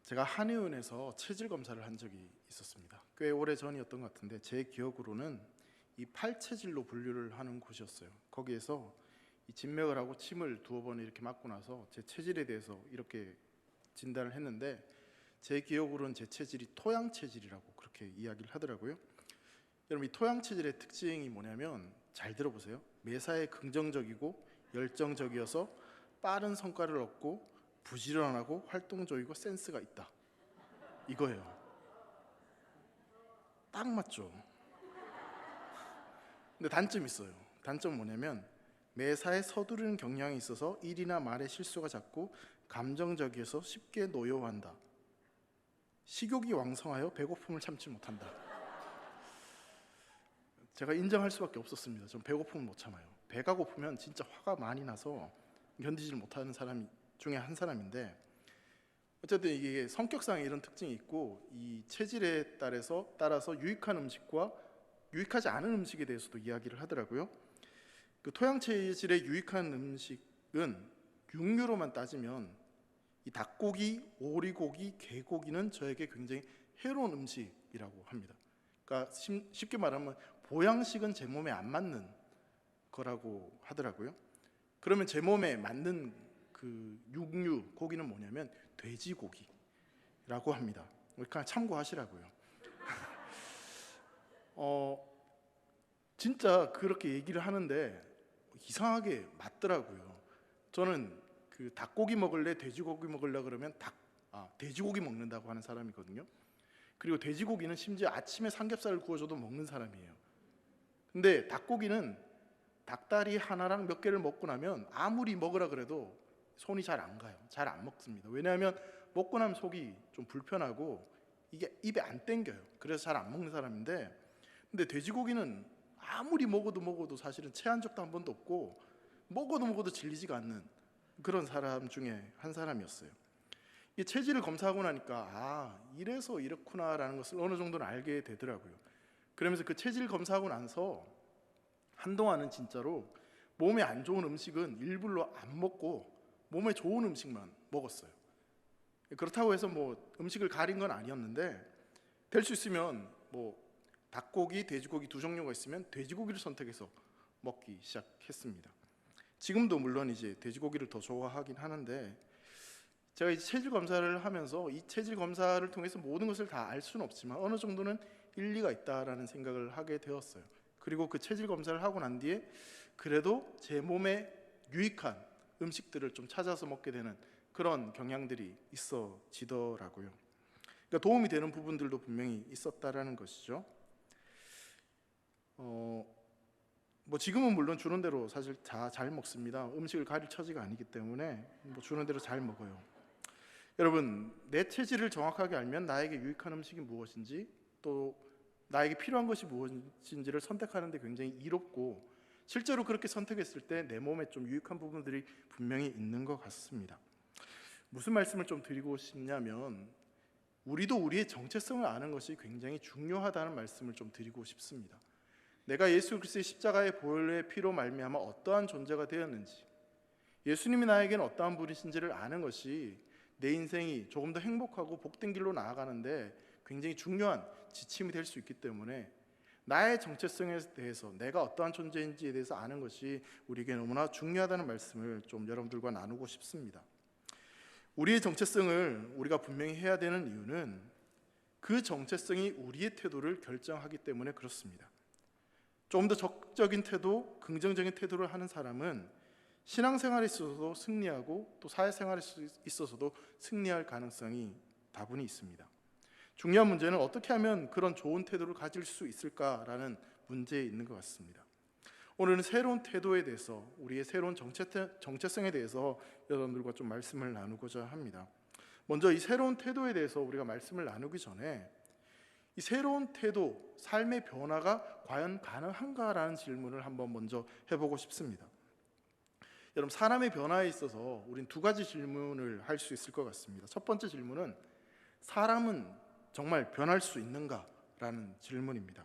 제가 한의원에서 체질 검사를 한 적이 있었습니다. 꽤 오래 전이었던 것 같은데 제 기억으로는 이 팔체질로 분류를 하는 곳이었어요. 거기에서 이 진맥을 하고 침을 두어 번 이렇게 맞고 나서 제 체질에 대해서 이렇게 진단을 했는데 제 기억으로는 제 체질이 토양 체질이라고 그렇게 이야기를 하더라고요. 여러분, 이 토양 체질의 특징이 뭐냐면 잘 들어보세요. 매사에 긍정적이고 열정적이어서 빠른 성과를 얻고 부지런하고 활동적이고 센스가 있다, 이거예요. 딱 맞죠? 근데 단점이 있어요. 단점은 뭐냐면 매사에 서두르는 경향이 있어서 일이나 말에 실수가 잦고 감정적이어서 쉽게 노여워한다. 식욕이 왕성하여 배고픔을 참지 못한다. 제가 인정할 수밖에 없었습니다. 전 배고픔을 못 참아요. 배가 고프면 진짜 화가 많이 나서 견디질 못하는 사람 중에 한 사람인데, 어쨌든 이게 성격상에 이런 특징이 있고 이 체질에 따라서 유익한 음식과 유익하지 않은 음식에 대해서도 이야기를 하더라고요. 그 토양 체질의 유익한 음식은 육류로만 따지면 이 닭고기, 오리고기, 개고기는 저에게 굉장히 해로운 음식이라고 합니다. 그러니까 쉽게 말하면 보양식은 제 몸에 안 맞는 거라고 하더라고요. 그러면 제 몸에 맞는 그 육류 고기는 뭐냐면 돼지고기라고 합니다. 그냥 참고하시라고요. 진짜 그렇게 얘기를 하는데 이상하게 맞더라고요. 저는 그 닭고기 먹을래, 돼지고기 먹을래 그러면 돼지고기 먹는다고 하는 사람이거든요. 그리고 돼지고기는 심지어 아침에 삼겹살을 구워줘도 먹는 사람이에요. 근데 닭고기는 닭다리 하나랑 몇 개를 먹고 나면 아무리 먹으라 그래도 손이 잘 안 가요. 잘 안 먹습니다. 왜냐하면 먹고 나면 속이 좀 불편하고 이게 입에 안 땡겨요. 그래서 잘 안 먹는 사람인데, 근데 돼지고기는 아무리 먹어도 사실은 체한 적도 한 번도 없고 먹어도 질리지가 않는 그런 사람 중에 한 사람이었어요. 이 체질을 검사하고 나니까 이래서 이렇구나라는 것을 어느 정도는 알게 되더라고요. 그러면서 그 체질 검사하고 나서 한동안은 진짜로 몸에 안 좋은 음식은 일부러 안 먹고 몸에 좋은 음식만 먹었어요. 그렇다고 해서 뭐 음식을 가린 건 아니었는데 될 수 있으면 뭐 닭고기, 돼지고기 두 종류가 있으면 돼지고기를 선택해서 먹기 시작했습니다. 지금도 물론 이제 돼지고기를 더 좋아하긴 하는데, 제가 이제 체질 검사를 하면서 이 체질 검사를 통해서 모든 것을 다 알 수는 없지만 어느 정도는 일리가 있다라는 생각을 하게 되었어요. 그리고 그 체질 검사를 하고 난 뒤에 그래도 제 몸에 유익한 음식들을 좀 찾아서 먹게 되는 그런 경향들이 있어지더라고요. 그러니까 도움이 되는 부분들도 분명히 있었다라는 것이죠. 뭐 지금은 물론 주는 대로 사실 다 잘 먹습니다. 음식을 가릴 처지가 아니기 때문에 뭐 주는 대로 잘 먹어요. 여러분, 내 체질을 정확하게 알면 나에게 유익한 음식이 무엇인지, 또 나에게 필요한 것이 무엇인지를 선택하는 데 굉장히 이롭고, 실제로 그렇게 선택했을 때 내 몸에 좀 유익한 부분들이 분명히 있는 것 같습니다. 무슨 말씀을 좀 드리고 싶냐면, 우리도 우리의 정체성을 아는 것이 굉장히 중요하다는 말씀을 좀 드리고 싶습니다. 내가 예수 그리스도의 십자가의 보혈의 피로 말미암아 어떠한 존재가 되었는지, 예수님이 나에게는 어떠한 분이신지를 아는 것이 내 인생이 조금 더 행복하고 복된 길로 나아가는데 굉장히 중요한 지침이 될 수 있기 때문에 나의 정체성에 대해서, 내가 어떠한 존재인지에 대해서 아는 것이 우리에게 너무나 중요하다는 말씀을 좀 여러분들과 나누고 싶습니다. 우리의 정체성을 우리가 분명히 해야 되는 이유는 그 정체성이 우리의 태도를 결정하기 때문에 그렇습니다. 조금 더 적극적인 태도, 긍정적인 태도를 하는 사람은 신앙생활에 있어서도 승리하고 또 사회생활에 있어서도 승리할 가능성이 다분히 있습니다. 중요한 문제는 어떻게 하면 그런 좋은 태도를 가질 수 있을까라는 문제에 있는 것 같습니다. 오늘은 새로운 태도에 대해서, 우리의 새로운 정체성에 대해서 여러분들과 좀 말씀을 나누고자 합니다. 먼저 이 새로운 태도에 대해서 우리가 말씀을 나누기 전에 이 새로운 태도, 삶의 변화가 과연 가능한가라는 질문을 한번 먼저 해보고 싶습니다. 여러분, 사람의 변화에 있어서 우린 두 가지 질문을 할 수 있을 것 같습니다. 첫 번째 질문은 사람은 정말 변할 수 있는가라는 질문입니다.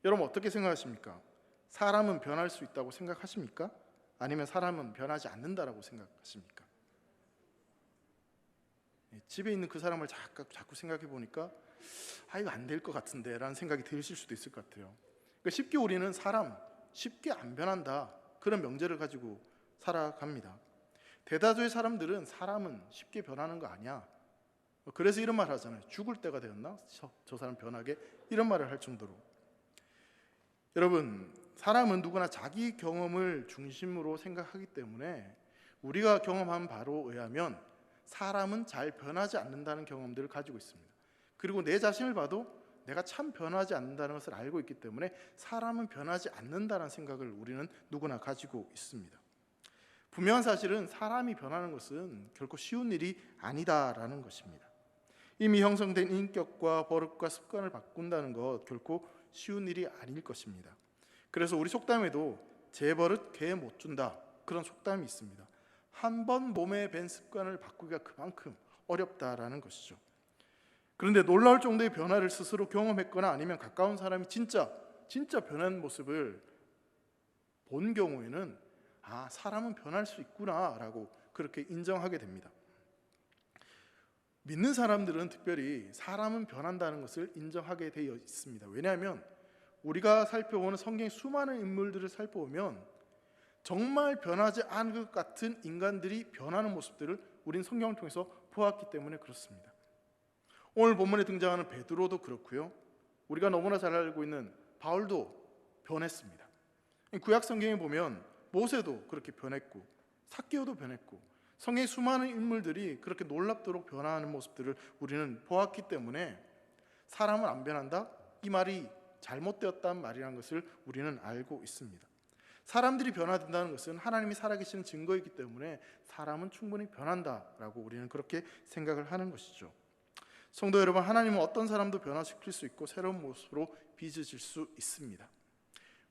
여러분, 어떻게 생각하십니까? 사람은 변할 수 있다고 생각하십니까? 아니면 사람은 변하지 않는다라고 생각하십니까? 집에 있는 그 사람을 자꾸 생각해 보니까 이거 안 될 것 같은데 라는 생각이 드실 수도 있을 것 같아요. 그러니까 쉽게 우리는 사람 쉽게 안 변한다, 그런 명제를 가지고 살아갑니다. 대다수의 사람들은 사람은 쉽게 변하는 거 아니야, 그래서 이런 말 하잖아요. 죽을 때가 되었나? 저 사람 변하게, 이런 말을 할 정도로. 여러분, 사람은 누구나 자기 경험을 중심으로 생각하기 때문에 우리가 경험한 바로 의하면 사람은 잘 변하지 않는다는 경험들을 가지고 있습니다. 그리고 내 자신을 봐도 내가 참 변하지 않는다는 것을 알고 있기 때문에 사람은 변하지 않는다는 생각을 우리는 누구나 가지고 있습니다. 분명한 사실은 사람이 변하는 것은 결코 쉬운 일이 아니다라는 것입니다. 이미 형성된 인격과 버릇과 습관을 바꾼다는 것 결코 쉬운 일이 아닐 것입니다. 그래서 우리 속담에도 제 버릇 개 못 준다, 그런 속담이 있습니다. 한 번 몸에 밴 습관을 바꾸기가 그만큼 어렵다라는 것이죠. 그런데 놀라울 정도의 변화를 스스로 경험했거나 아니면 가까운 사람이 진짜 변한 모습을 본 경우에는 사람은 변할 수 있구나라고 그렇게 인정하게 됩니다. 믿는 사람들은 특별히 사람은 변한다는 것을 인정하게 되어 있습니다. 왜냐하면 우리가 살펴보는 성경의 수많은 인물들을 살펴보면 정말 변하지 않은 것 같은 인간들이 변하는 모습들을 우린 성경을 통해서 보았기 때문에 그렇습니다. 오늘 본문에 등장하는 베드로도 그렇고요, 우리가 너무나 잘 알고 있는 바울도 변했습니다. 구약 성경에 보면 모세도 그렇게 변했고 삭개오도 변했고 성경의 수많은 인물들이 그렇게 놀랍도록 변화하는 모습들을 우리는 보았기 때문에 사람은 안 변한다, 이 말이 잘못되었다는 말이라는 것을 우리는 알고 있습니다. 사람들이 변화된다는 것은 하나님이 살아계시는 증거이기 때문에 사람은 충분히 변한다라고 우리는 그렇게 생각을 하는 것이죠. 성도 여러분, 하나님은 어떤 사람도 변화시킬 수 있고 새로운 모습으로 빚으실 수 있습니다.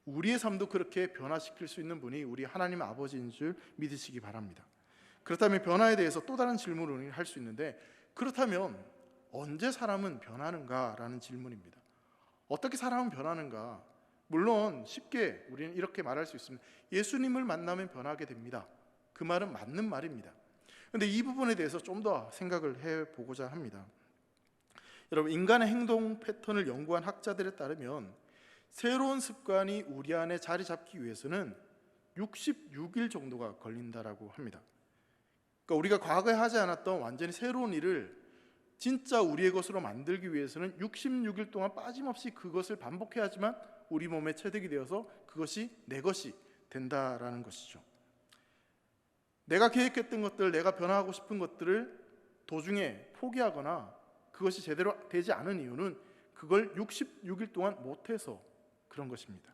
우리의 삶도 그렇게 변화시킬 수 있는 분이 우리 하나님 아버지인 줄 믿으시기 바랍니다. 그렇다면 변화에 대해서 또 다른 질문을 할 수 있는데, 그렇다면 언제 사람은 변하는가라는 질문입니다. 어떻게 사람은 변하는가? 물론 쉽게 우리는 이렇게 말할 수 있습니다. 예수님을 만나면 변하게 됩니다. 그 말은 맞는 말입니다. 그런데 이 부분에 대해서 좀 더 생각을 해보고자 합니다. 여러분, 인간의 행동 패턴을 연구한 학자들에 따르면 새로운 습관이 우리 안에 자리 잡기 위해서는 66일 정도가 걸린다라고 합니다. 그러니까 우리가 과거에 하지 않았던 완전히 새로운 일을 진짜 우리의 것으로 만들기 위해서는 66일 동안 빠짐없이 그것을 반복해야지만 우리 몸에 체득이 되어서 그것이 내 것이 된다라는 것이죠. 내가 계획했던 것들, 내가 변화하고 싶은 것들을 도중에 포기하거나 그것이 제대로 되지 않은 이유는 그걸 66일 동안 못해서 그런 것입니다.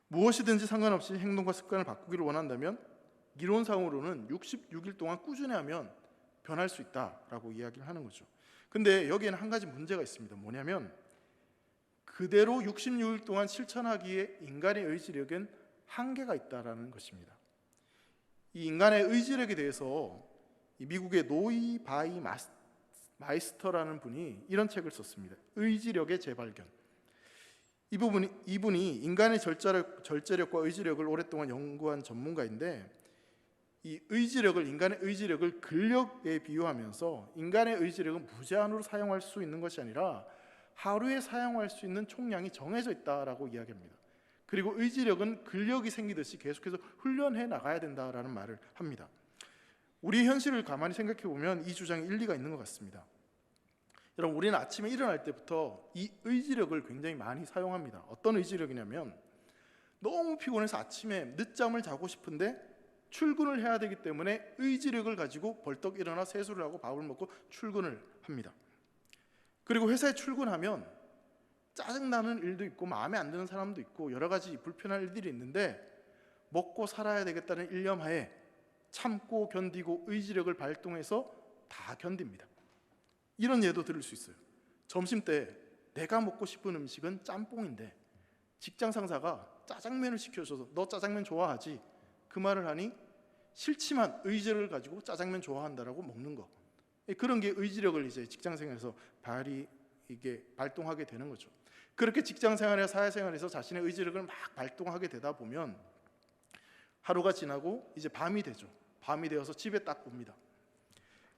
무엇이든지 상관없이 행동과 습관을 바꾸기를 원한다면 이론상으로는 66일 동안 꾸준히 하면 변할 수 있다라고 이야기를 하는 거죠. 근데 여기에는 한 가지 문제가 있습니다. 뭐냐면 그대로 66일 동안 실천하기에 인간의 의지력엔 한계가 있다라는 것입니다. 이 인간의 의지력에 대해서 미국의 노이 바이 마이스터라는 분이 이런 책을 썼습니다. 의지력의 재발견. 이분이 인간의 절제력과 의지력을 오랫동안 연구한 전문가인데, 이 인간의 의지력을 근력에 비유하면서 인간의 의지력은 무제한으로 사용할 수 있는 것이 아니라 하루에 사용할 수 있는 총량이 정해져 있다라고 이야기합니다. 그리고 의지력은 근력이 생기듯이 계속해서 훈련해 나가야 된다라는 말을 합니다. 우리 현실을 가만히 생각해 보면 이 주장에 일리가 있는 것 같습니다. 여러분, 우리는 아침에 일어날 때부터 이 의지력을 굉장히 많이 사용합니다. 어떤 의지력이냐면 너무 피곤해서 아침에 늦잠을 자고 싶은데 출근을 해야 되기 때문에 의지력을 가지고 벌떡 일어나 세수를 하고 밥을 먹고 출근을 합니다. 그리고 회사에 출근하면 짜증나는 일도 있고 마음에 안 드는 사람도 있고 여러 가지 불편한 일들이 있는데 먹고 살아야 되겠다는 일념하에 참고 견디고 의지력을 발동해서 다 견딥니다. 이런 예도 들을 수 있어요. 점심때 내가 먹고 싶은 음식은 짬뽕인데 직장 상사가 짜장면을 시켜줘서 너 짜장면 좋아하지? 그 말을 하니 싫지만 의지력을 가지고 짜장면 좋아한다라고 먹는 거. 그런 게 의지력을 이제 직장 생활에서 발동하게 되는 거죠. 그렇게 직장 생활이나 사회 생활에서 자신의 의지력을 막 발동하게 되다 보면 하루가 지나고 이제 밤이 되죠. 밤이 되어서 집에 딱 옵니다.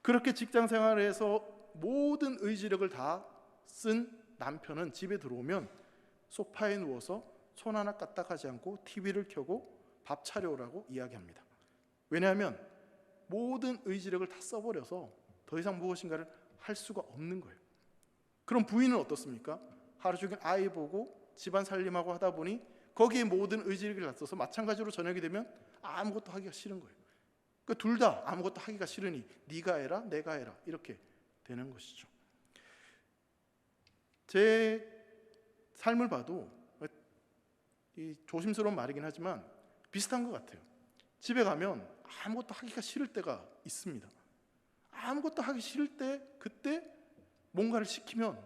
그렇게 직장 생활에서 모든 의지력을 다 쓴 남편은 집에 들어오면 소파에 누워서 손 하나 까딱하지 않고 TV를 켜고 밥 차려오라고 이야기합니다. 왜냐하면 모든 의지력을 다 써버려서 더 이상 무엇인가를 할 수가 없는 거예요. 그럼 부인은 어떻습니까? 하루 종일 아이 보고 집안 살림하고 하다 보니 거기에 모든 의지력을 다 써서 마찬가지로 저녁이 되면 아무것도 하기가 싫은 거예요. 그 둘 다 아무것도 하기가 싫으니 네가 해라 내가 해라 이렇게 되는 것이죠. 제 삶을 봐도 이 조심스러운 말이긴 하지만 비슷한 것 같아요. 집에 가면 아무것도 하기가 싫을 때가 있습니다. 아무것도 하기 싫을 때 그때 뭔가를 시키면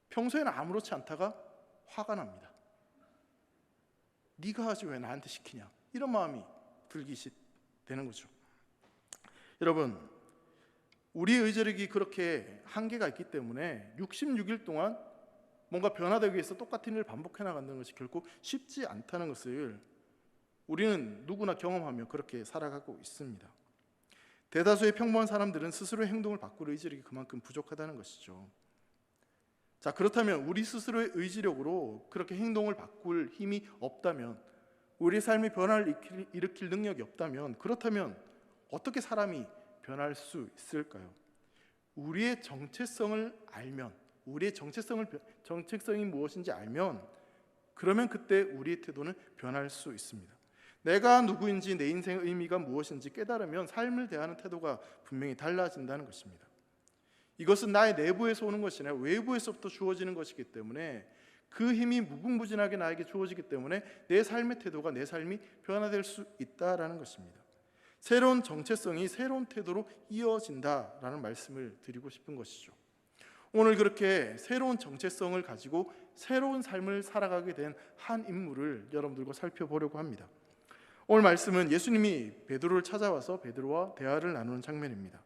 평소에는 아무렇지 않다가 화가 납니다. 네가 하지 왜 나한테 시키냐 이런 마음이 들기 되는 거죠. 여러분, 우리 의지력이 그렇게 한계가 있기 때문에 66일 동안 뭔가 변화되기 위해서 똑같은 일을 반복해 나가는 것이 결코 쉽지 않다는 것을 우리는 누구나 경험하며 그렇게 살아가고 있습니다. 대다수의 평범한 사람들은 스스로의 행동을 바꿀 의지력이 그만큼 부족하다는 것이죠. 자, 그렇다면 우리 스스로의 의지력으로 그렇게 행동을 바꿀 힘이 없다면, 우리의 삶의 변화를 일으킬 능력이 없다면, 그렇다면 어떻게 사람이 변할 수 있을까요? 우리의 정체성을 알면, 우리의 정체성이 무엇인지 알면, 그러면 그때 우리의 태도는 변할 수 있습니다. 내가 누구인지, 내 인생의 의미가 무엇인지 깨달으면 삶을 대하는 태도가 분명히 달라진다는 것입니다. 이것은 나의 내부에서 오는 것이 아니라 외부에서부터 주어지는 것이기 때문에, 그 힘이 무궁무진하게 나에게 주어지기 때문에 내 삶의 태도가, 내 삶이 변화될 수 있다라는 것입니다. 새로운 정체성이 새로운 태도로 이어진다라는 말씀을 드리고 싶은 것이죠. 오늘 그렇게 새로운 정체성을 가지고 새로운 삶을 살아가게 된 한 인물을 여러분들과 살펴보려고 합니다. 오늘 말씀은 예수님이 베드로를 찾아와서 베드로와 대화를 나누는 장면입니다.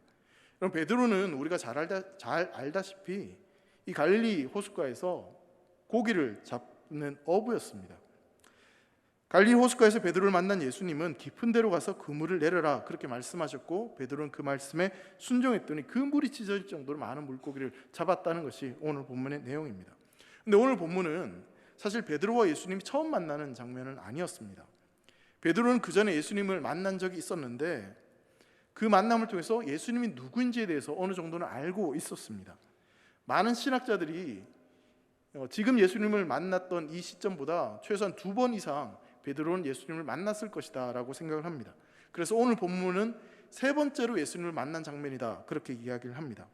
그럼 베드로는 우리가 잘 알다시피 이 갈릴리 호숫가에서 고기를 잡는 어부였습니다. 갈릴리 호숫가에서 베드로를 만난 예수님은 깊은 데로 가서 그물을 내려라 그렇게 말씀하셨고, 베드로는 그 말씀에 순종했더니 그 물이 찢어질 정도로 많은 물고기를 잡았다는 것이 오늘 본문의 내용입니다. 근데 오늘 본문은 사실 베드로와 예수님이 처음 만나는 장면은 아니었습니다. 베드로는 그 전에 예수님을 만난 적이 있었는데 그 만남을 통해서 예수님이 누구인지에 대해서 어느 정도는 알고 있었습니다. 많은 신학자들이 지금 예수님을 만났던 이 시점보다 최소한 2번 이상 베드로는 예수님을 만났을 것이다 라고 생각을 합니다. 그래서 오늘 본문은 3번째로 예수님을 만난 장면이다 그렇게 이야기를 합니다.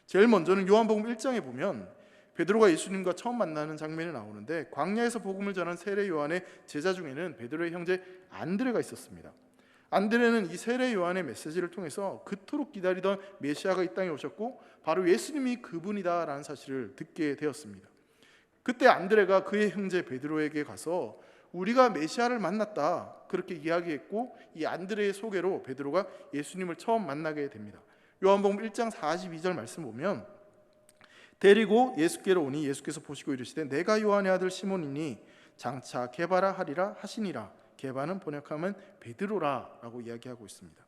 제일 먼저는 요한복음 1장에 보면 베드로가 예수님과 처음 만나는 장면이 나오는데, 광야에서 복음을 전한 세례 요한의 제자 중에는 베드로의 형제 안드레가 있었습니다. 안드레는 이 세례 요한의 메시지를 통해서 그토록 기다리던 메시아가 이 땅에 오셨고 바로 예수님이 그분이다라는 사실을 듣게 되었습니다. 그때 안드레가 그의 형제 베드로에게 가서 우리가 메시아를 만났다 그렇게 이야기했고, 이 안드레의 소개로 베드로가 예수님을 처음 만나게 됩니다. 요한복음 1장 42절 말씀 보면, 데리고 예수께로 오니 예수께서 보시고 이르시되 내가 요한의 아들 시몬이니 장차 게바라 하리라 하시니라. 게바는 번역하면 베드로라 라고 이야기하고 있습니다.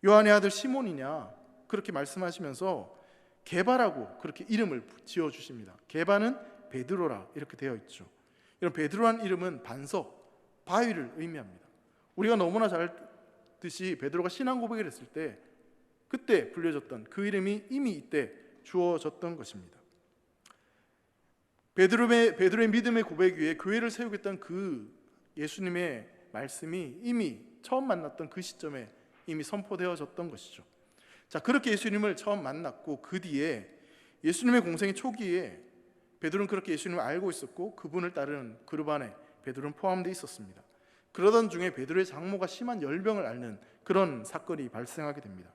요한의 아들 시몬이냐 그렇게 말씀하시면서 게바라고 그렇게 이름을 지어주십니다. 게바는 베드로라 이렇게 되어 있죠. 이런 베드로란 이름은 반석, 바위를 의미합니다. 우리가 너무나 잘 알듯이 베드로가 신앙 고백을 했을 때 그때 불려졌던 그 이름이 이미 이때 주어졌던 것입니다. 베드로의 믿음의 고백 위에 교회를 세우겠다는 그 예수님의 말씀이 이미 처음 만났던 그 시점에 이미 선포되어졌던 것이죠. 자, 그렇게 예수님을 처음 만났고 그 뒤에 예수님의 공생의 초기에 베드로는 그렇게 예수님을 알고 있었고 그분을 따르는 그룹 안에 베드로는 포함되어 있었습니다. 그러던 중에 베드로의 장모가 심한 열병을 앓는 그런 사건이 발생하게 됩니다.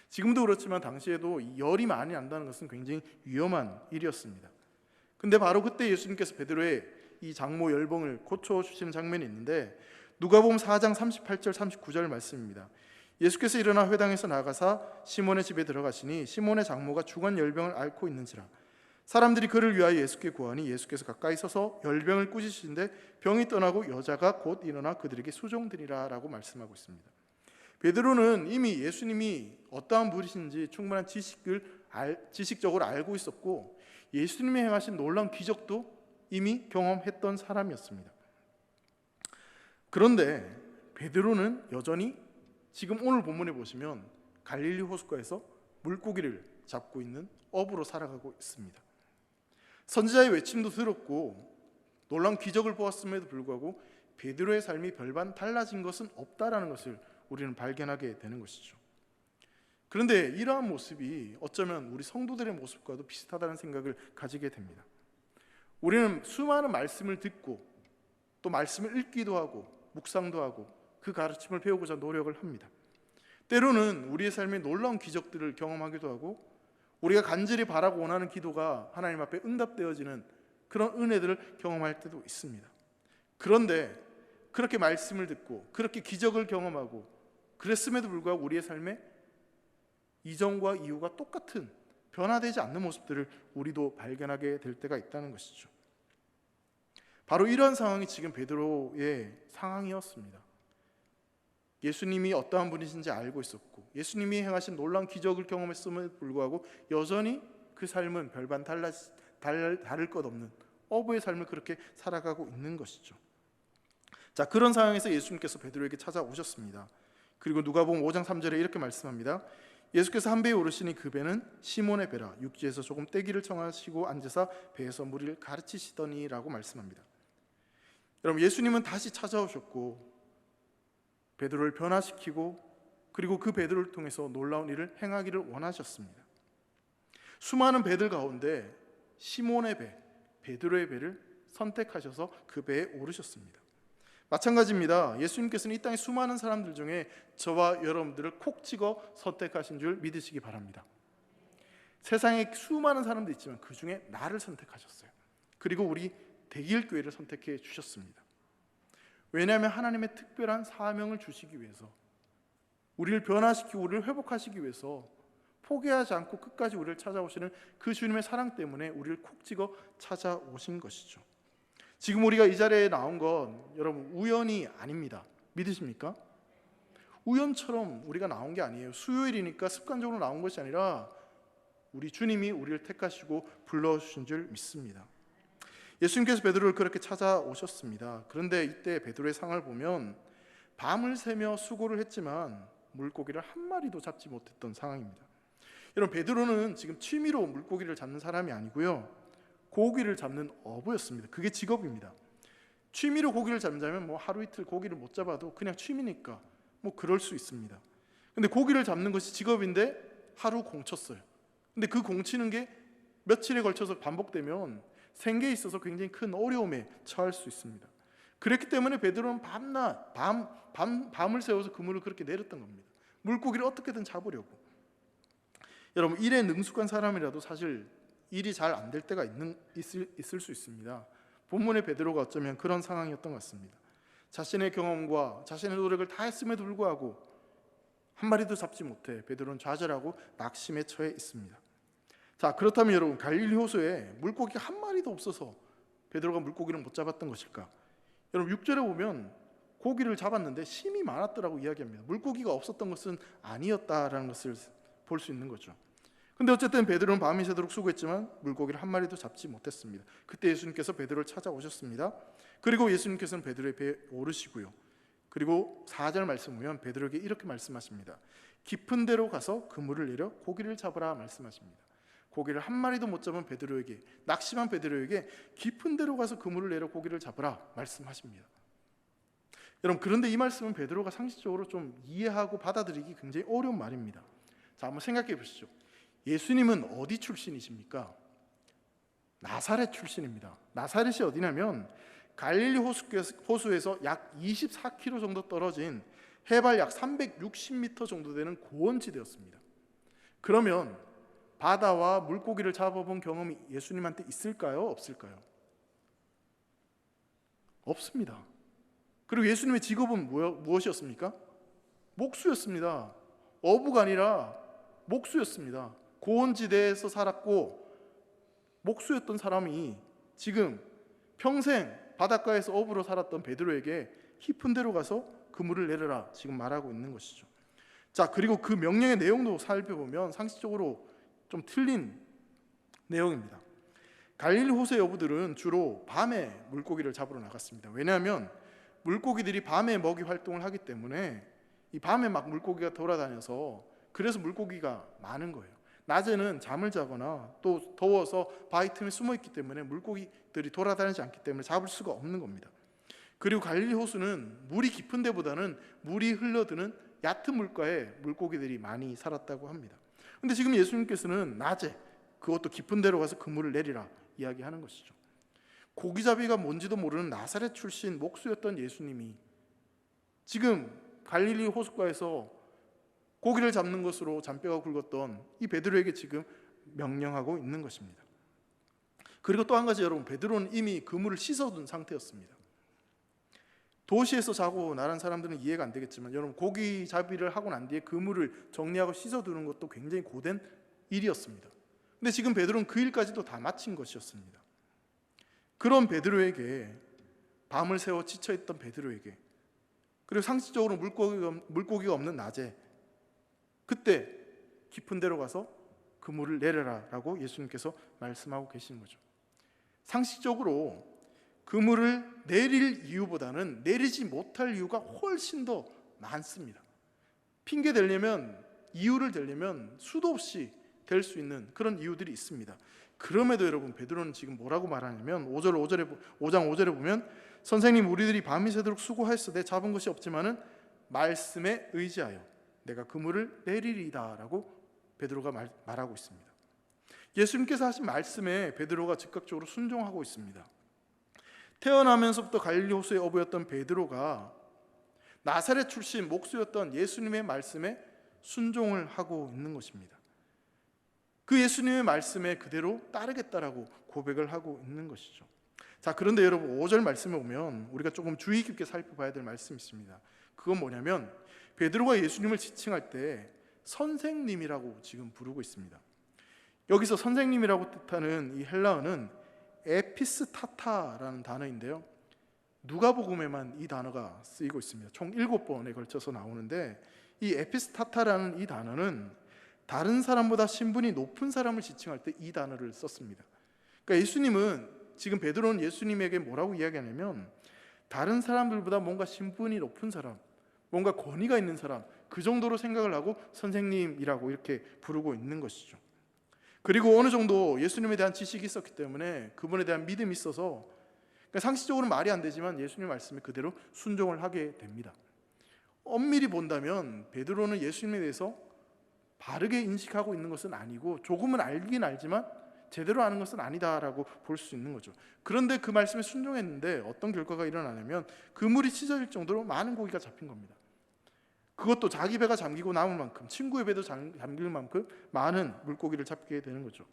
지금도 그렇지만 당시에도 열이 많이 난다는 것은 굉장히 위험한 일이었습니다. 근데 바로 그때 예수님께서 베드로의 이 장모 열병을 고쳐주시는 장면이 있는데, 누가복음 4장 38절 39절 말씀입니다. 예수께서 일어나 회당에서 나가사 시몬의 집에 들어가시니 시몬의 장모가 중한 열병을 앓고 있는지라. 사람들이 그를 위하여 예수께 구하니 예수께서 가까이 서서 열병을 꾸짖으시는데 병이 떠나고 여자가 곧 일어나 그들에게 수종드리라 라고 말씀하고 있습니다. 베드로는 이미 예수님이 어떠한 분이신지 충분한 지식적으로 알고 있었고 예수님이 행하신 놀라운 기적도 이미 경험했던 사람이었습니다. 그런데 베드로는 여전히 지금 오늘 본문에 보시면 갈릴리 호숫가에서 물고기를 잡고 있는 어부로 살아가고 있습니다. 선지자의 외침도 들었고 놀라운 기적을 보았음에도 불구하고 베드로의 삶이 별반 달라진 것은 없다라는 것을 우리는 발견하게 되는 것이죠. 그런데 이러한 모습이 어쩌면 우리 성도들의 모습과도 비슷하다는 생각을 가지게 됩니다. 우리는 수많은 말씀을 듣고 또 말씀을 읽기도 하고 묵상도 하고 그 가르침을 배우고자 노력을 합니다. 때로는 우리의 삶에 놀라운 기적들을 경험하기도 하고 우리가 간절히 바라고 원하는 기도가 하나님 앞에 응답되어지는 그런 은혜들을 경험할 때도 있습니다. 그런데 그렇게 말씀을 듣고 그렇게 기적을 경험하고 그랬음에도 불구하고 우리의 삶에 이전과 이후가 똑같은 변화되지 않는 모습들을 우리도 발견하게 될 때가 있다는 것이죠. 바로 이러한 상황이 지금 베드로의 상황이었습니다. 예수님이 어떠한 분이신지 알고 있었고 예수님이 행하신 놀라운 기적을 경험했음에도 불구하고 여전히 그 삶은 별반 다를 것 없는 어부의 삶을 그렇게 살아가고 있는 것이죠. 자, 그런 상황에서 예수님께서 베드로에게 찾아오셨습니다. 그리고 누가복음 5장 3절에 이렇게 말씀합니다. 예수께서 한 배에 오르시니 그 배는 시몬의 배라 육지에서 조금 떼기를 청하시고 앉으사 배에서 무리를 가르치시더니라고 말씀합니다. 여러분, 예수님은 다시 찾아오셨고 베드로를 변화시키고 그리고 그 베드로를 통해서 놀라운 일을 행하기를 원하셨습니다. 수많은 배들 가운데 시몬의 배, 베드로의 배를 선택하셔서 그 배에 오르셨습니다. 마찬가지입니다. 예수님께서는 이 땅의 수많은 사람들 중에 저와 여러분들을 콕 찍어 선택하신 줄 믿으시기 바랍니다. 세상에 수많은 사람도 있지만 그 중에 나를 선택하셨어요. 그리고 우리 대길교회를 선택해 주셨습니다. 왜냐하면 하나님의 특별한 사명을 주시기 위해서 우리를 변화시키고 우리를 회복하시기 위해서 포기하지 않고 끝까지 우리를 찾아오시는 그 주님의 사랑 때문에 우리를 콕 찍어 찾아오신 것이죠. 지금 우리가 이 자리에 나온 건 여러분 우연이 아닙니다. 믿으십니까? 우연처럼 우리가 나온 게 아니에요. 수요일이니까 습관적으로 나온 것이 아니라 우리 주님이 우리를 택하시고 불러주신 줄 믿습니다. 예수님께서 베드로를 그렇게 찾아오셨습니다. 그런데 이때 베드로의 상황을 보면 밤을 새며 수고를 했지만 물고기를 한 마리도 잡지 못했던 상황입니다. 여러분, 베드로는 지금 취미로 물고기를 잡는 사람이 아니고요, 고기를 잡는 어부였습니다. 그게 직업입니다. 취미로 고기를 잡자면 뭐 하루 이틀 고기를 못 잡아도 그냥 취미니까 뭐 그럴 수 있습니다. 근데 고기를 잡는 것이 직업인데 하루 공쳤어요. 근데 그 공치는 게 며칠에 걸쳐서 반복되면 생계에 있어서 굉장히 큰 어려움에 처할 수 있습니다. 그렇기 때문에 베드로는 밤을 새워서 그물을 그렇게 내렸던 겁니다. 물고기를 어떻게든 잡으려고. 여러분, 일에 능숙한 사람이라도 사실 일이 잘 안 될 때가 있을 수 있습니다. 본문의 베드로가 어쩌면 그런 상황이었던 것 같습니다. 자신의 경험과 자신의 노력을 다 했음에도 불구하고 한 마리도 잡지 못해 베드로는 좌절하고 낙심에 처해 있습니다. 자, 그렇다면 여러분, 갈릴리 호수에 물고기가 한 마리도 없어서 베드로가 물고기를 못 잡았던 것일까? 여러분, 6절에 보면 고기를 잡았는데 심이 많았더라고 이야기합니다. 물고기가 없었던 것은 아니었다라는 것을 볼 수 있는 거죠. 근데 어쨌든 베드로는 밤이 새도록 수고했지만 물고기를 한 마리도 잡지 못했습니다. 그때 예수님께서 베드로를 찾아오셨습니다. 그리고 예수님께서는 베드로의 배에 오르시고요. 그리고 4절 말씀 보면 베드로에게 이렇게 말씀하십니다. 깊은 데로 가서 그물을 내려 고기를 잡으라 말씀하십니다. 고기를 한 마리도 못 잡은 베드로에게, 낙심한 베드로에게 깊은 데로 가서 그물을 내려 고기를 잡으라 말씀하십니다. 여러분, 그런데 이 말씀은 베드로가 상식적으로 좀 이해하고 받아들이기 굉장히 어려운 말입니다. 자, 한번 생각해 보시죠. 예수님은 어디 출신이십니까? 나사렛 출신입니다. 나사렛이 어디냐면 갈릴리 호수에서 약 24km 정도 떨어진 해발 약 360m 정도 되는 고원지대였습니다. 그러면 바다와 물고기를 잡아본 경험이 예수님한테 있을까요? 없을까요? 없습니다. 그리고 예수님의 직업은 무엇이었습니까? 목수였습니다. 어부가 아니라 목수였습니다. 고원지대에서 살았고 목수였던 사람이 지금 평생 바닷가에서 어부로 살았던 베드로에게 깊은 데로 가서 그물을 내려라 지금 말하고 있는 것이죠. 자, 그리고 그 명령의 내용도 살펴보면 상식적으로 좀 틀린 내용입니다. 갈릴리 호수의 어부들은 주로 밤에 물고기를 잡으러 나갔습니다. 왜냐하면 물고기들이 밤에 먹이 활동을 하기 때문에 이 밤에 막 물고기가 돌아다녀서 그래서 물고기가 많은 거예요. 낮에는 잠을 자거나 또 더워서 바위 틈에 숨어 있기 때문에 물고기들이 돌아다니지 않기 때문에 잡을 수가 없는 겁니다. 그리고 갈릴리 호수는 물이 깊은 데보다는 물이 흘러드는 얕은 물가에 물고기들이 많이 살았다고 합니다. 근데 지금 예수님께서는 낮에 그것도 깊은 데로 가서 그물을 내리라 이야기하는 것이죠. 고기잡이가 뭔지도 모르는 나사렛 출신 목수였던 예수님이 지금 갈릴리 호숫가에서 고기를 잡는 것으로 잔뼈가 굵었던 이 베드로에게 지금 명령하고 있는 것입니다. 그리고 또 한 가지, 여러분, 베드로는 이미 그물을 씻어둔 상태였습니다. 도시에서 자고 나란 사람들은 이해가 안 되겠지만 여러분, 고기잡이를 하고 난 뒤에 그물을 정리하고 씻어두는 것도 굉장히 고된 일이었습니다. 근데 지금 베드로는 그 일까지도 다 마친 것이었습니다. 그런 베드로에게, 밤을 새워 지쳐있던 베드로에게, 그리고 상식적으로 물고기가 없는 낮에 그때 깊은 데로 가서 그물을 내려라 라고 예수님께서 말씀하고 계시는 거죠. 상식적으로 그물을 내릴 이유보다는 내리지 못할 이유가 훨씬 더 많습니다. 핑계 대려면, 이유를 대려면 수도 없이 될 수 있는 그런 이유들이 있습니다. 그럼에도 여러분, 베드로는 지금 뭐라고 말하냐면 5장 5절에 보면 선생님, 우리들이 밤이 새도록 수고하였으되 잡은 것이 없지만은 말씀에 의지하여 내가 그물을 내리리이다 라고 베드로가 말하고 있습니다. 예수님께서 하신 말씀에 베드로가 즉각적으로 순종하고 있습니다. 태어나면서부터 갈릴리 호수의 어부였던 베드로가 나사렛 출신 목수였던 예수님의 말씀에 순종을 하고 있는 것입니다. 그 예수님의 말씀에 그대로 따르겠다라고 고백을 하고 있는 것이죠. 자, 그런데 여러분, 5절 말씀에 오면 우리가 조금 주의 깊게 살펴봐야 될 말씀이 있습니다. 그건 뭐냐면 베드로가 예수님을 지칭할 때 선생님이라고 지금 부르고 있습니다. 여기서 선생님이라고 뜻하는 이 헬라어는 에피스타타라는 단어인데요, 누가복음에만 이 단어가 쓰이고 있습니다. 총 7번에 걸쳐서 나오는데 이 에피스타타라는 이 단어는 다른 사람보다 신분이 높은 사람을 지칭할 때 이 단어를 썼습니다. 그러니까 예수님은, 지금 베드로는 예수님에게 뭐라고 이야기하냐면 다른 사람들보다 뭔가 신분이 높은 사람, 뭔가 권위가 있는 사람, 그 정도로 생각을 하고 선생님이라고 이렇게 부르고 있는 것이죠. 그리고 어느 정도 예수님에 대한 지식이 있었기 때문에 그분에 대한 믿음이 있어서, 그러니까 상식적으로는 말이 안 되지만 예수님 말씀에 그대로 순종을 하게 됩니다. 엄밀히 본다면 베드로는 예수님에 대해서 바르게 인식하고 있는 것은 아니고 조금은 알긴 알지만 제대로 아는 것은 아니다라고 볼 수 있는 거죠. 그런데 그 말씀에 순종했는데 어떤 결과가 일어나냐면 그물이 찢어질 정도로 많은 고기가 잡힌 겁니다. 그것도 자기 배가 잠기고 남을 만큼, 친구의 배도 잠길 만큼 많은 물고기를 잡게 되는 거죠.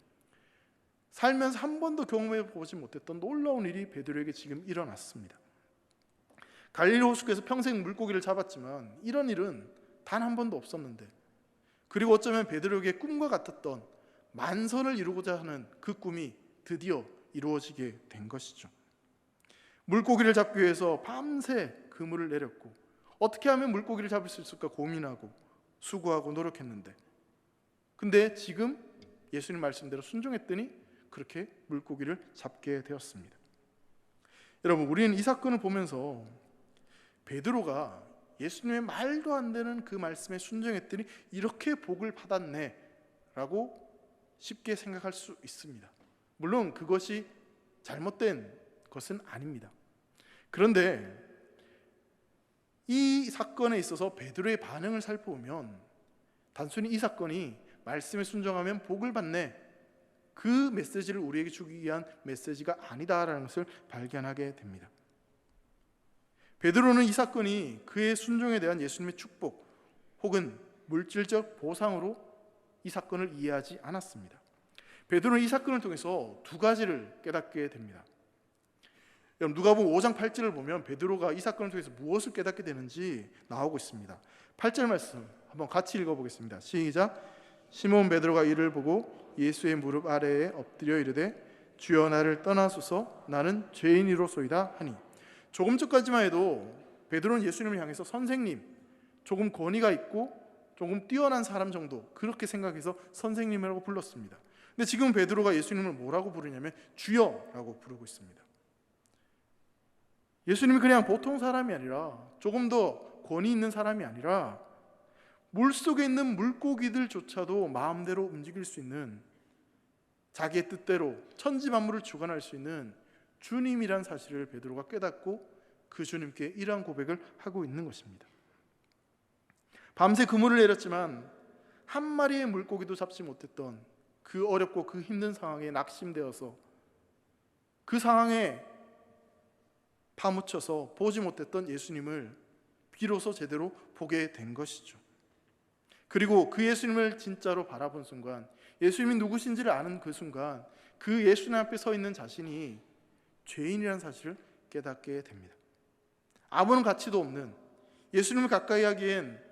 살면서 한 번도 경험해 보지 못했던 놀라운 일이 베드로에게 지금 일어났습니다. 갈릴리 호수에서 평생 물고기를 잡았지만 이런 일은 단 한 번도 없었는데, 그리고 어쩌면 베드로에게 꿈과 같았던 만선을 이루고자 하는 그 꿈이 드디어 이루어지게 된 것이죠. 물고기를 잡기 위해서 밤새 그물을 내렸고 어떻게 하면 물고기를 잡을 수 있을까 고민하고 수고하고 노력했는데, 근데 지금 예수님 말씀대로 순종했더니 그렇게 물고기를 잡게 되었습니다. 여러분, 우리는 이 사건을 보면서 베드로가 예수님의 말도 안 되는 그 말씀에 순종했더니 이렇게 복을 받았네 라고 쉽게 생각할 수 있습니다. 물론 그것이 잘못된 것은 아닙니다. 그런데 이 사건에 있어서 베드로의 반응을 살펴보면 단순히 이 사건이 말씀에 순종하면 복을 받네, 그 메시지를 우리에게 주기 위한 메시지가 아니다라는 것을 발견하게 됩니다. 베드로는 이 사건이 그의 순종에 대한 예수님의 축복 혹은 물질적 보상으로 이 사건을 이해하지 않았습니다. 베드로는 이 사건을 통해서 두 가지를 깨닫게 됩니다. 여러분, 누가복음 5장 8절을 보면 베드로가 이 사건을 통해서 무엇을 깨닫게 되는지 나오고 있습니다. 8절 말씀 한번 같이 읽어보겠습니다. 시작. 시몬 베드로가 이를 보고 예수의 무릎 아래에 엎드려 이르되 주여 나를 떠나소서 나는 죄인이로소이다 하니. 조금 전까지만 해도 베드로는 예수님을 향해서 선생님, 조금 권위가 있고 조금 뛰어난 사람 정도 그렇게 생각해서 선생님이라고 불렀습니다. 근데 지금 베드로가 예수님을 뭐라고 부르냐면 주여라고 부르고 있습니다. 예수님이 그냥 보통 사람이 아니라 조금 더 권위 있는 사람이 아니라 물속에 있는 물고기들조차도 마음대로 움직일 수 있는, 자기의 뜻대로 천지 만물을 주관할 수 있는 주님이란 사실을 베드로가 깨닫고 그 주님께 이러한 고백을 하고 있는 것입니다. 밤새 그물을 내렸지만 한 마리의 물고기도 잡지 못했던 그 어렵고 그 힘든 상황에 낙심되어서 그 상황에 파묻혀서 보지 못했던 예수님을 비로소 제대로 보게 된 것이죠. 그리고 그 예수님을 진짜로 바라본 순간, 예수님이 누구신지를 아는 그 순간, 그 예수님 앞에 서 있는 자신이 죄인이라는 사실을 깨닫게 됩니다. 아무런 가치도 없는, 예수님을 가까이 하기엔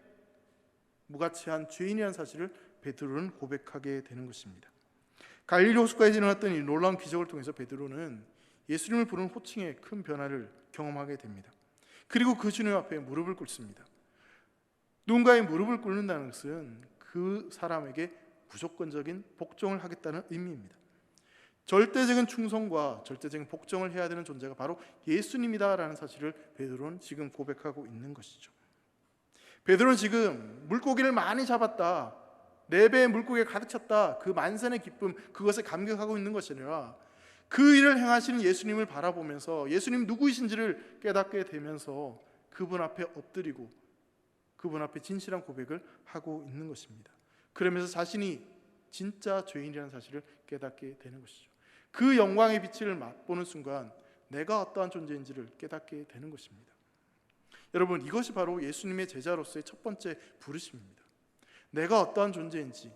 무가치한 죄인이라는 사실을 베드로는 고백하게 되는 것입니다. 갈릴리 호숫가에 일어났던 이 놀라운 기적을 통해서 베드로는 예수님을 부르는 호칭에 큰 변화를 경험하게 됩니다. 그리고 그 주님 앞에 무릎을 꿇습니다. 누군가의 무릎을 꿇는다는 것은 그 사람에게 무조건적인 복종을 하겠다는 의미입니다. 절대적인 충성과 절대적인 복종을 해야 되는 존재가 바로 예수님이다라는 사실을 베드로는 지금 고백하고 있는 것이죠. 베드로는 지금 물고기를 많이 잡았다, 네 배의 물고기가 가득 찼다, 그 만선의 기쁨, 그것에 감격하고 있는 것이 아니라 그 일을 행하시는 예수님을 바라보면서 예수님 누구이신지를 깨닫게 되면서 그분 앞에 엎드리고 그분 앞에 진실한 고백을 하고 있는 것입니다. 그러면서 자신이 진짜 죄인이라는 사실을 깨닫게 되는 것이죠. 그 영광의 빛을 맛보는 순간 내가 어떠한 존재인지를 깨닫게 되는 것입니다. 여러분, 이것이 바로 예수님의 제자로서의 첫 번째 부르심입니다. 내가 어떠한 존재인지,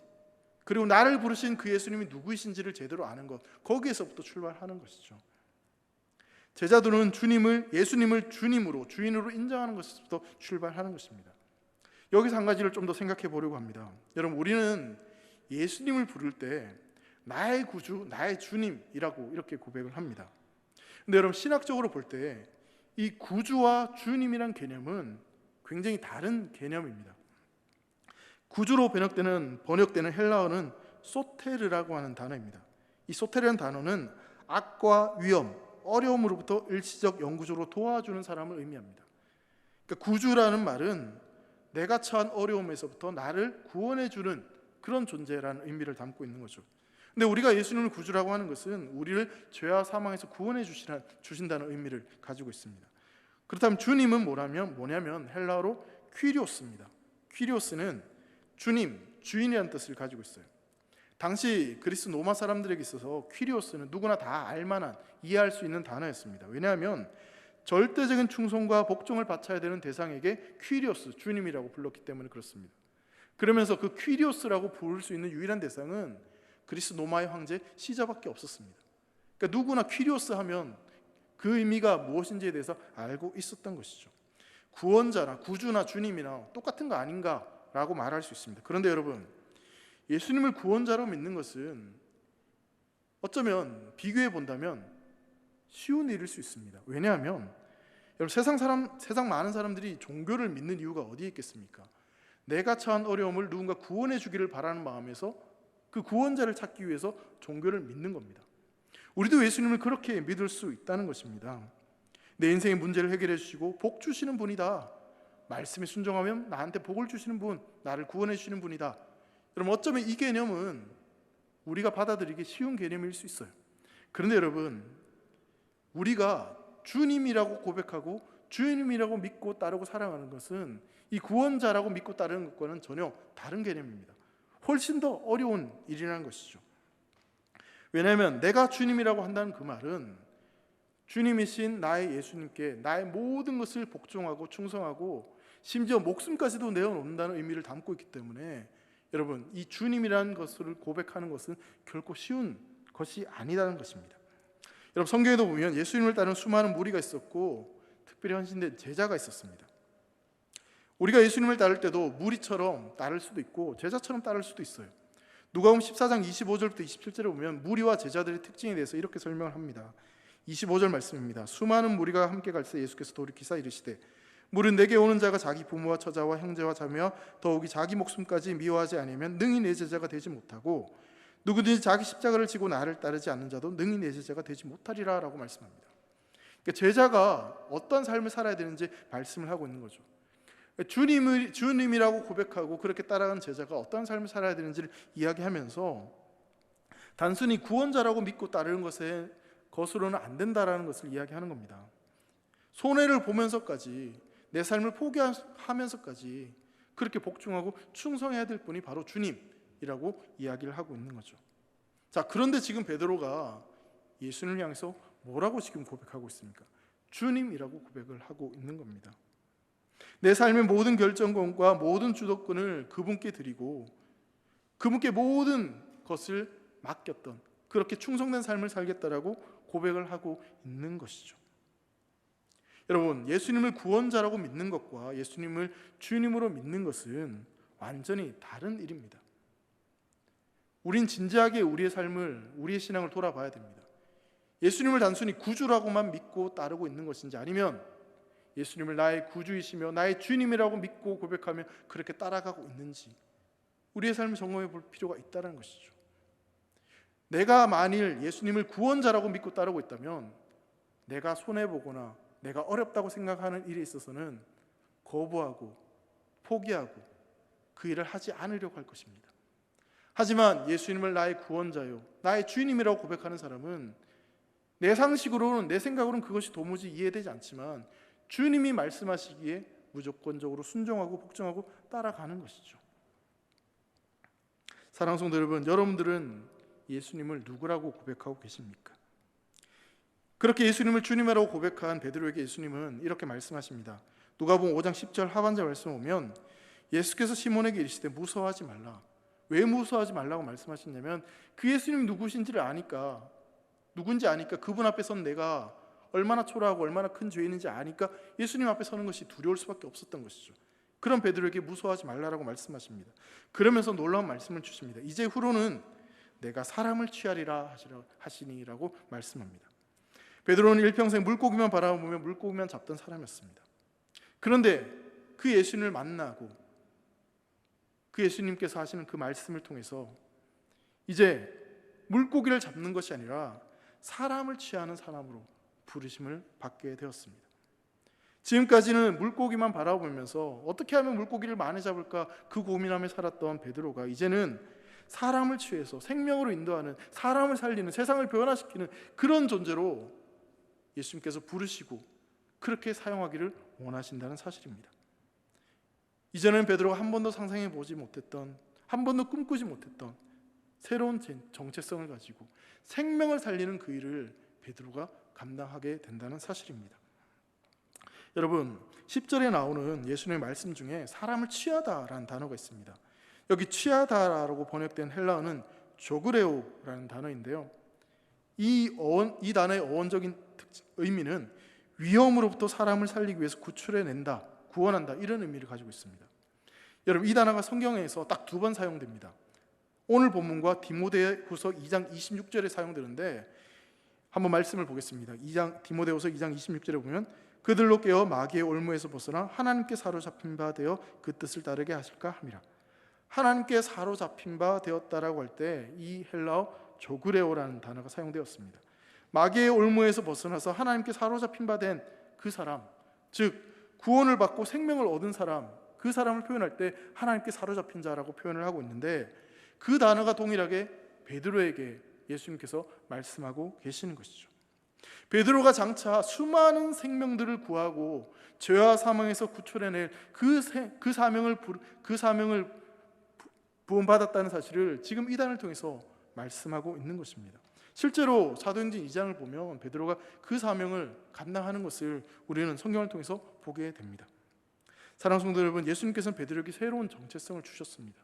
그리고 나를 부르신 그 예수님이 누구이신지를 제대로 아는 것, 거기에서부터 출발하는 것이죠. 제자들은 예수님을 주님으로, 주인으로 인정하는 것에서부터 출발하는 것입니다. 여기서 한 가지를 좀 더 생각해 보려고 합니다. 여러분, 우리는 예수님을 부를 때 나의 구주, 나의 주님이라고 이렇게 고백을 합니다. 근데 여러분, 신학적으로 볼 때 이 구주와 주님이란 개념은 굉장히 다른 개념입니다. 구주로 번역되는 헬라어는 소테르라고 하는 단어입니다. 이 소테르라는 단어는 악과 위험, 어려움으로부터 일시적 영구적으로 도와주는 사람을 의미합니다. 그러니까 구주라는 말은 내가 처한 어려움에서부터 나를 구원해주는 그런 존재라는 의미를 담고 있는 거죠. 근데 우리가 예수님을 구주라고 하는 것은 우리를 죄와 사망에서 구원해 주신다는 의미를 가지고 있습니다. 그렇다면 주님은 뭐냐면 헬라어로 퀴리오스입니다. 퀴리오스는 주님, 주인이라는 뜻을 가지고 있어요. 당시 그리스 로마 사람들에게 있어서 퀴리오스는 누구나 다 알만한, 이해할 수 있는 단어였습니다. 왜냐하면 절대적인 충성과 복종을 바쳐야 되는 대상에게 퀴리오스, 주님이라고 불렀기 때문에 그렇습니다. 그러면서 그 퀴리오스라고 부를 수 있는 유일한 대상은 그리스 로마의 황제 시저밖에 없었습니다. 그러니까 누구나 퀴리오스 하면 그 의미가 무엇인지에 대해서 알고 있었던 것이죠. 구원자나 구주나 주님이나 똑같은 거 아닌가라고 말할 수 있습니다. 그런데 여러분, 예수님을 구원자로 믿는 것은 어쩌면 비교해 본다면 쉬운 일일 수 있습니다. 왜냐하면 여러분, 세상 많은 사람들이 종교를 믿는 이유가 어디에 있겠습니까? 내가 처한 어려움을 누군가 구원해 주기를 바라는 마음에서 그 구원자를 찾기 위해서 종교를 믿는 겁니다. 우리도 예수님을 그렇게 믿을 수 있다는 것입니다. 내 인생의 문제를 해결해 주시고 복 주시는 분이다, 말씀에 순종하면 나한테 복을 주시는 분, 나를 구원해 주시는 분이다. 여러분, 어쩌면 이 개념은 우리가 받아들이기 쉬운 개념일 수 있어요. 그런데 여러분, 우리가 주님이라고 고백하고 주님이라고 믿고 따르고 살아가는 것은 이 구원자라고 믿고 따르는 것과는 전혀 다른 개념입니다. 훨씬 더 어려운 일이라는 것이죠. 왜냐하면 내가 주님이라고 한다는 그 말은 주님이신 나의 예수님께 나의 모든 것을 복종하고 충성하고 심지어 목숨까지도 내어놓는다는 의미를 담고 있기 때문에 여러분, 이 주님이라는 것을 고백하는 것은 결코 쉬운 것이 아니라는 것입니다. 여러분, 성경에도 보면 예수님을 따르는 수많은 무리가 있었고 특별히 헌신된 제자가 있었습니다. 우리가 예수님을 따를 때도 무리처럼 따를 수도 있고 제자처럼 따를 수도 있어요. 누가복음 14장 25절부터 27절에 보면 무리와 제자들의 특징에 대해서 이렇게 설명을 합니다. 25절 말씀입니다. 수많은 무리가 함께 갈 때 예수께서 돌이키사 이르시되 물은 내게 오는 자가 자기 부모와 처자와 형제와 자매와 더욱이 자기 목숨까지 미워하지 아니하면 능히 내 제자가 되지 못하고 누구든지 자기 십자가를 지고 나를 따르지 않는 자도 능히 내 제자가 되지 못하리라 라고 말씀합니다. 그러니까 제자가 어떤 삶을 살아야 되는지 말씀을 하고 있는 거죠. 주님이라고 고백하고 그렇게 따라가는 제자가 어떤 삶을 살아야 되는지를 이야기하면서 단순히 구원자라고 믿고 따르는 것으로는 안 된다라는 것을 이야기하는 겁니다. 손해를 보면서까지 내 삶을 포기하면서까지 그렇게 복종하고 충성해야 될 분이 바로 주님이라고 이야기를 하고 있는 거죠. 자, 그런데 지금 베드로가 예수님을 향해서 뭐라고 지금 고백하고 있습니까? 주님이라고 고백을 하고 있는 겁니다. 내 삶의 모든 결정권과 모든 주도권을 그분께 드리고 그분께 모든 것을 맡겼던, 그렇게 충성된 삶을 살겠다라고 고백을 하고 있는 것이죠. 여러분, 예수님을 구원자라고 믿는 것과 예수님을 주님으로 믿는 것은 완전히 다른 일입니다. 우린 진지하게 우리의 삶을, 우리의 신앙을 돌아봐야 됩니다. 예수님을 단순히 구주라고만 믿고 따르고 있는 것인지, 아니면 예수님을 나의 구주이시며 나의 주님이라고 믿고 고백하며 그렇게 따라가고 있는지 우리의 삶을 점검해 볼 필요가 있다는 것이죠. 내가 만일 예수님을 구원자라고 믿고 따르고 있다면 내가 손해보거나 내가 어렵다고 생각하는 일에 있어서는 거부하고 포기하고 그 일을 하지 않으려고 할 것입니다. 하지만 예수님을 나의 구원자요, 나의 주님이라고 고백하는 사람은 내 상식으로는, 내 생각으로는 그것이 도무지 이해되지 않지만 주님이 말씀하시기에 무조건적으로 순종하고 복종하고 따라가는 것이죠. 사랑하는 성도 여러분, 여러분들은 예수님을 누구라고 고백하고 계십니까? 그렇게 예수님을 주님이라고 고백한 베드로에게 예수님은 이렇게 말씀하십니다. 누가복음 5장 10절 하반절 말씀 보면 예수께서 시몬에게 이르시되 무서워하지 말라. 왜 무서워하지 말라고 말씀하셨냐면 그 예수님이 누구신지 아니까, 그분 앞에 선 내가 얼마나 초라하고 얼마나 큰 죄인인지 아니까 예수님 앞에 서는 것이 두려울 수밖에 없었던 것이죠. 그런 베드로에게 무서워하지 말라라고 말씀하십니다. 그러면서 놀라운 말씀을 주십니다. 이제 후로는 내가 사람을 취하리라 하시니라고 말씀합니다. 베드로는 일평생 물고기만 바라보며 물고기만 잡던 사람이었습니다. 그런데 그 예수님을 만나고 그 예수님께서 하시는 그 말씀을 통해서 이제 물고기를 잡는 것이 아니라 사람을 취하는 사람으로 부르심을 받게 되었습니다. 지금까지는 물고기만 바라보면서 어떻게 하면 물고기를 많이 잡을까 그 고민하며 살았던 베드로가 이제는 사람을 취해서 생명으로 인도하는, 사람을 살리는, 세상을 변화시키는 그런 존재로 예수님께서 부르시고 그렇게 사용하기를 원하신다는 사실입니다. 이전엔 베드로가 한 번도 상상해 보지 못했던, 한 번도 꿈꾸지 못했던 새로운 정체성을 가지고 생명을 살리는 그 일을 베드로가 감당하게 된다는 사실입니다. 여러분, 10절에 나오는 예수님의 말씀 중에 사람을 취하다라는 단어가 있습니다. 여기 취하다라고 번역된 헬라어는 조그레오라는 단어인데요, 이 단어의 어원적인 의미는 위험으로부터 사람을 살리기 위해서 구출해낸다, 구원한다, 이런 의미를 가지고 있습니다. 여러분, 이 단어가 성경에서 딱 2번 사용됩니다. 오늘 본문과 디모데후서 2장 26절에 사용되는데 한번 말씀을 보겠습니다. 디모데후서 2장 26절에 보면 그들로 깨어 마귀의 올무에서 벗어나 하나님께 사로잡힌 바 되어 그 뜻을 따르게 하실까 함이라. 하나님께 사로잡힌 바 되었다라고 할 때 이 헬라어 조그레오라는 단어가 사용되었습니다. 마귀의 올무에서 벗어나서 하나님께 사로잡힌 바 된 그 사람, 즉 구원을 받고 생명을 얻은 사람, 그 사람을 표현할 때 하나님께 사로잡힌 자라고 표현을 하고 있는데 그 단어가 동일하게 베드로에게 예수님께서 말씀하고 계시는 것이죠. 베드로가 장차 수많은 생명들을 구하고 죄와 사망에서 구출해낼 그 사명을 부원받았다는 사실을 지금 이 단을 통해서 말씀하고 있는 것입니다. 실제로 사도행전 2장을 보면 베드로가 그 사명을 감당하는 것을 우리는 성경을 통해서 보게 됩니다. 사랑하는 성도 여러분, 예수님께서는 베드로에게 새로운 정체성을 주셨습니다.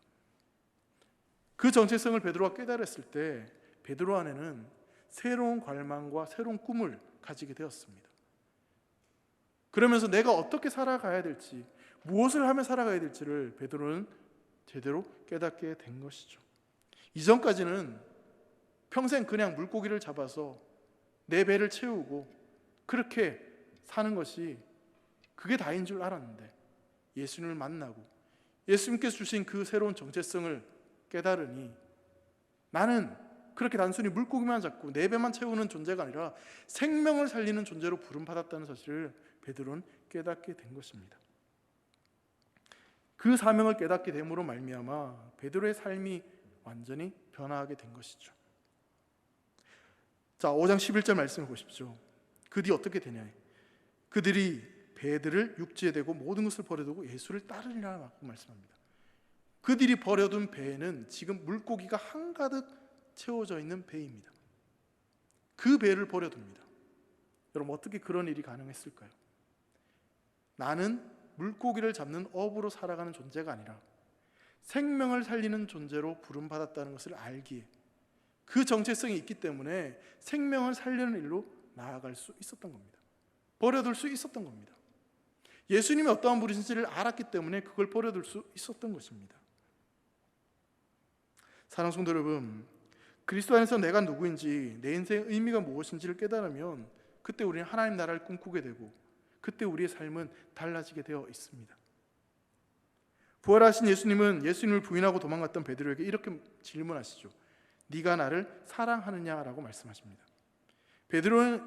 그 정체성을 베드로가 깨달았을 때 베드로 안에는 새로운 갈망과 새로운 꿈을 가지게 되었습니다. 그러면서 내가 어떻게 살아가야 될지, 무엇을 하며 살아가야 될지를 베드로는 제대로 깨닫게 된 것이죠. 이전까지는 평생 그냥 물고기를 잡아서 내 배를 채우고 그렇게 사는 것이 그게 다인 줄 알았는데 예수님을 만나고 예수님께서 주신 그 새로운 정체성을 깨달으니 나는 그렇게 단순히 물고기만 잡고 내 배만 채우는 존재가 아니라 생명을 살리는 존재로 부름받았다는 사실을 베드로는 깨닫게 된 것입니다. 그 사명을 깨닫게 됨으로 말미암아 베드로의 삶이 완전히 변화하게 된 것이죠. 자, 5장 11절 말씀을 보십시오. 그 뒤 어떻게 되냐? 그들이 배들을 육지에 대고 모든 것을 버려두고 예수를 따르리라 말씀합니다. 그들이 버려둔 배에는 지금 물고기가 한가득 채워져 있는 배입니다. 그 배를 버려둡니다. 여러분, 어떻게 그런 일이 가능했을까요? 나는 물고기를 잡는 어부로 살아가는 존재가 아니라 생명을 살리는 존재로 부름받았다는 것을 알기에 그 정체성이 있기 때문에 생명을 살리는 일로 나아갈 수 있었던 겁니다. 버려둘 수 있었던 겁니다. 예수님이 어떠한 분이신지를 알았기 때문에 그걸 버려둘 수 있었던 것입니다. 사랑하는 성도 여러분, 그리스도 안에서 내가 누구인지, 내 인생의 의미가 무엇인지를 깨달으면 그때 우리는 하나님 나라를 꿈꾸게 되고 그때 우리의 삶은 달라지게 되어 있습니다. 부활하신 예수님은 예수님을 부인하고 도망갔던 베드로에게 이렇게 질문하시죠. 네가 나를 사랑하느냐라고 말씀하십니다.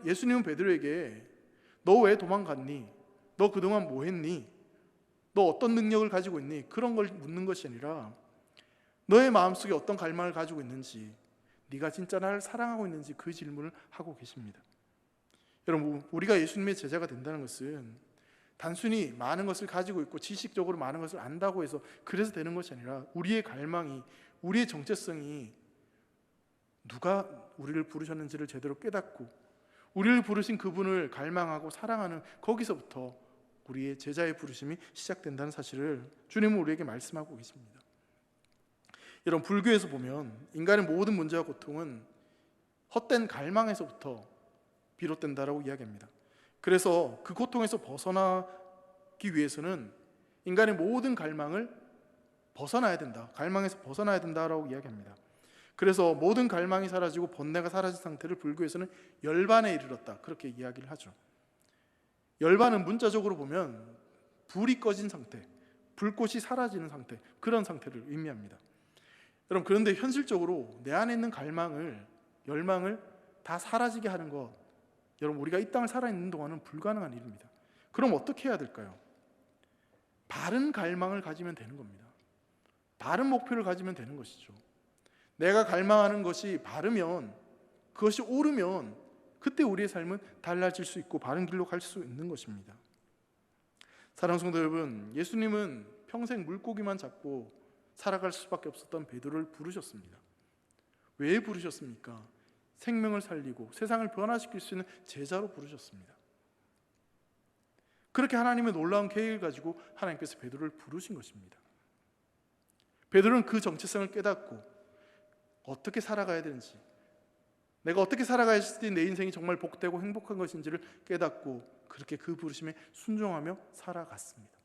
예수님은 베드로에게 너 왜 도망갔니? 너 그동안 뭐 했니? 너 어떤 능력을 가지고 있니? 그런 걸 묻는 것이 아니라 너의 마음속에 어떤 갈망을 가지고 있는지, 네가 진짜 나를 사랑하고 있는지 그 질문을 하고 계십니다. 여러분, 우리가 예수님의 제자가 된다는 것은 단순히 많은 것을 가지고 있고 지식적으로 많은 것을 안다고 해서 그래서 되는 것이 아니라 우리의 갈망이, 우리의 정체성이 누가 우리를 부르셨는지를 제대로 깨닫고 우리를 부르신 그분을 갈망하고 사랑하는 거기서부터 우리의 제자의 부르심이 시작된다는 사실을 주님은 우리에게 말씀하고 계십니다. 여러분, 불교에서 보면 인간의 모든 문제와 고통은 헛된 갈망에서부터 비롯된다라고 이야기합니다. 그래서 그 고통에서 벗어나기 위해서는 인간의 모든 갈망을 벗어나야 된다. 갈망에서 벗어나야 된다라고 이야기합니다. 그래서 모든 갈망이 사라지고 번뇌가 사라진 상태를 불교에서는 열반에 이르렀다, 그렇게 이야기를 하죠. 열반은 문자적으로 보면 불이 꺼진 상태, 불꽃이 사라지는 상태, 그런 상태를 의미합니다. 여러분, 그런데 현실적으로 내 안에 있는 갈망을, 열망을 다 사라지게 하는 것, 여러분, 우리가 이 땅을 살아있는 동안은 불가능한 일입니다. 그럼 어떻게 해야 될까요? 바른 갈망을 가지면 되는 겁니다. 바른 목표를 가지면 되는 것이죠. 내가 갈망하는 것이 바르면, 그것이 옳으면 그때 우리의 삶은 달라질 수 있고 바른 길로 갈 수 있는 것입니다. 사랑하는 성도 여러분, 예수님은 평생 물고기만 잡고 살아갈 수밖에 없었던 베드로를 부르셨습니다. 왜 부르셨습니까? 생명을 살리고 세상을 변화시킬 수 있는 제자로 부르셨습니다. 그렇게 하나님의 놀라운 계획을 가지고 하나님께서 베드로를 부르신 것입니다. 베드로는 그 정체성을 깨닫고 어떻게 살아가야 되는지, 내가 어떻게 살아가야지 내 인생이 정말 복되고 행복한 것인지를 깨닫고 그렇게 그 부르심에 순종하며 살아갔습니다.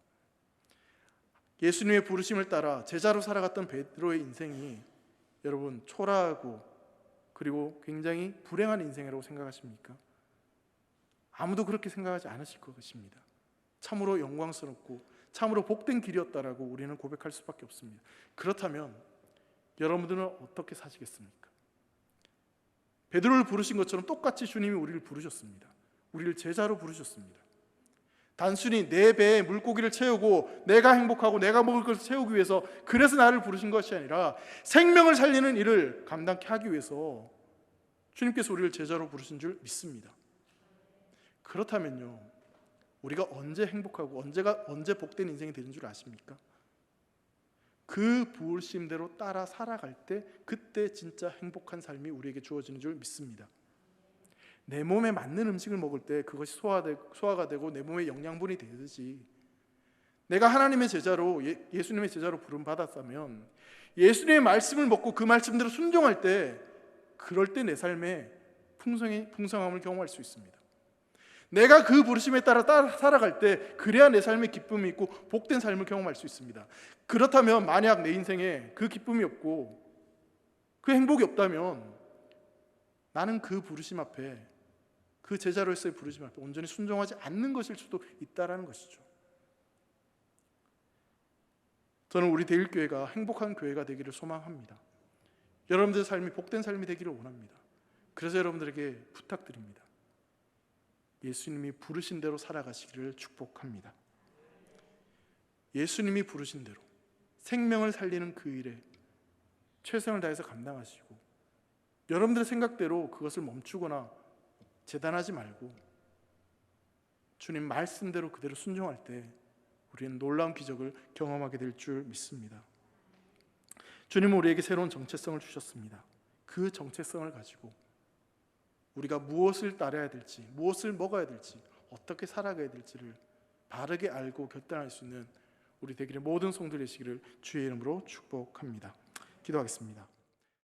예수님의 부르심을 따라 제자로 살아갔던 베드로의 인생이 여러분 초라하고 그리고 굉장히 불행한 인생이라고 생각하십니까? 아무도 그렇게 생각하지 않으실 것입니다. 참으로 영광스럽고 참으로 복된 길이었다라고 우리는 고백할 수밖에 없습니다. 그렇다면 여러분들은 어떻게 사시겠습니까? 베드로를 부르신 것처럼 똑같이 주님이 우리를 부르셨습니다. 우리를 제자로 부르셨습니다. 단순히 내 배에 물고기를 채우고 내가 행복하고 내가 먹을 것을 채우기 위해서, 그래서 나를 부르신 것이 아니라 생명을 살리는 일을 감당케 하기 위해서 주님께서 우리를 제자로 부르신 줄 믿습니다. 그렇다면요, 우리가 언제 행복하고 언제 복된 인생이 되는 줄 아십니까? 그 부르심대로 따라 살아갈 때 그때 진짜 행복한 삶이 우리에게 주어지는 줄 믿습니다. 내 몸에 맞는 음식을 먹을 때 그것이 소화가 되고 내 몸에 영양분이 되듯이 내가 하나님의 제자로, 예수님의 제자로 부름받았다면 예수님의 말씀을 먹고 그 말씀대로 순종할 때, 그럴 때 내 삶에 풍성함을 경험할 수 있습니다. 내가 그 부르심에 따라 살아갈 때 그래야 내 삶에 기쁨이 있고 복된 삶을 경험할 수 있습니다. 그렇다면 만약 내 인생에 그 기쁨이 없고 그 행복이 없다면 나는 그 부르심 앞에, 그 제자로서의 부르심 앞에 온전히 순종하지 않는 것일 수도 있다라는 것이죠. 저는 우리 대일교회가 행복한 교회가 되기를 소망합니다. 여러분들의 삶이 복된 삶이 되기를 원합니다. 그래서 여러분들에게 부탁드립니다. 예수님이 부르신 대로 살아가시기를 축복합니다. 예수님이 부르신 대로 생명을 살리는 그 일에 최선을 다해서 감당하시고, 여러분들의 생각대로 그것을 멈추거나 재단하지 말고 주님 말씀대로 그대로 순종할 때 우리는 놀라운 기적을 경험하게 될 줄 믿습니다. 주님은 우리에게 새로운 정체성을 주셨습니다. 그 정체성을 가지고 우리가 무엇을 따라야 될지, 무엇을 먹어야 될지, 어떻게 살아가야 될지를 바르게 알고 결단할 수 있는 우리 되기를 모든 성도들 되시기를 주의 이름으로 축복합니다. 기도하겠습니다.